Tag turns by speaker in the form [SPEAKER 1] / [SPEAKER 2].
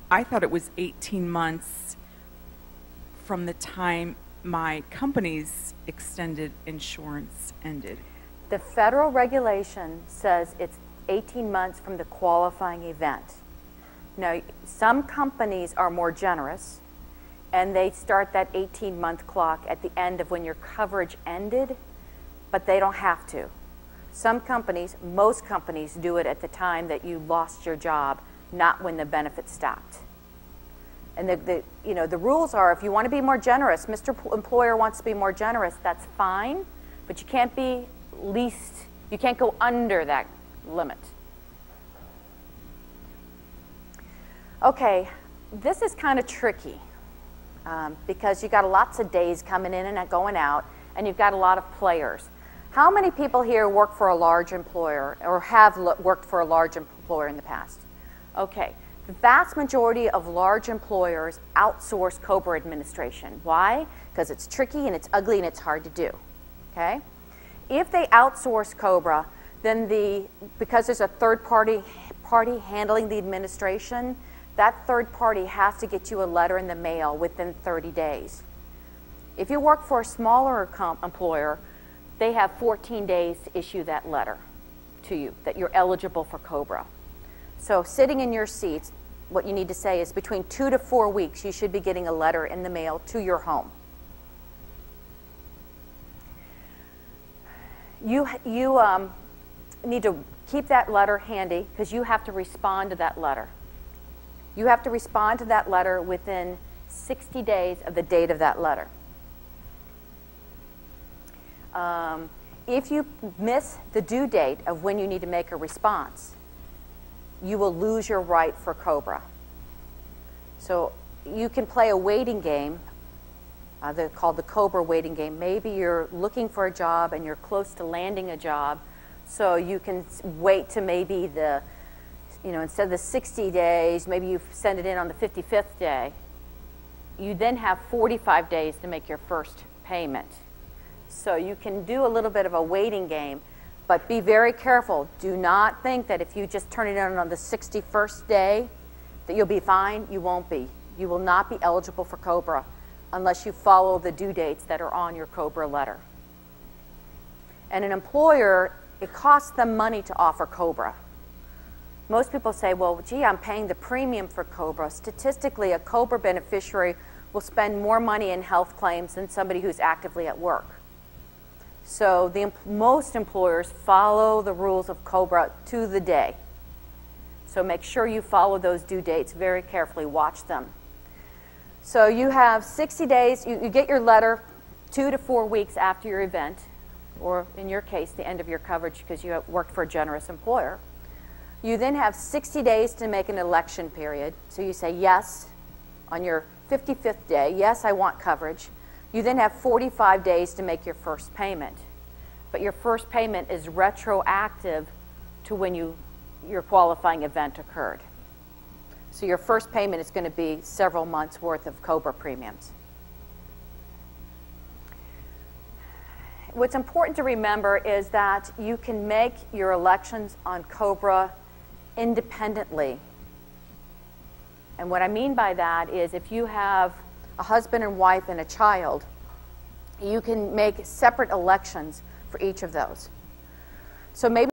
[SPEAKER 1] I thought it was 18 months from the time my company's extended insurance ended.
[SPEAKER 2] The federal regulation says it's 18 months from the qualifying event. Now, some companies are more generous, and they start that 18-month clock at the end of when your coverage ended, but they don't have to. Some companies, most companies, do it at the time that you lost your job, not when the benefit stopped. And the rules are, if you want to be more generous, Mr. Employer wants to be more generous, that's fine, but you can't be you can't go under that limit. Okay, this is kind of tricky because you got lots of days coming in and going out, and you've got a lot of players. How many people here work for a large employer or have worked for a large employer in the past? Okay, the vast majority of large employers outsource COBR administration. Why? Because it's tricky and it's ugly and it's hard to do, okay? If they outsource COBR, then because there's a third party handling the administration, that third party has to get you a letter in the mail within 30 days. If you work for a smaller employer, they have 14 days to issue that letter to you, that you're eligible for COBR. So sitting in your seats, what you need to say is between 2 to 4 weeks, you should be getting a letter in the mail to your home. You need to keep that letter handy because you have to respond to that letter. You have to respond to that letter within 60 days of the date of that letter. If you miss the due date of when you need to make a response, you will lose your right for COBR. So you can play a waiting game. They're called the COBR waiting game. Maybe you're looking for a job and you're close to landing a job, so you can wait to maybe instead of the 60 days, maybe you send it in on the 55th day. You then have 45 days to make your first payment. So you can do a little bit of a waiting game, but be very careful. Do not think that if you just turn it in on the 61st day that you'll be fine. You won't be. You will not be eligible for COBR unless you follow the due dates that are on your COBR letter. And an employer, it costs them money to offer COBR. Most people say, well, gee, I'm paying the premium for COBR. Statistically, a COBR beneficiary will spend more money in health claims than somebody who's actively at work. So most employers follow the rules of COBR to the day. So make sure you follow those due dates very carefully. Watch them. So you have 60 days. You get your letter 2 to 4 weeks after your event, or in your case, the end of your coverage because you have worked for a generous employer. You then have 60 days to make an election period. So you say yes on your 55th day. Yes, I want coverage. You then have 45 days to make your first payment. But your first payment is retroactive to when your qualifying event occurred. So your first payment is going to be several months' worth of COBR premiums. What's important to remember is that you can make your elections on COBR independently. And what I mean by that is if you have a husband and wife and a child, you can make separate elections for each of those. So maybe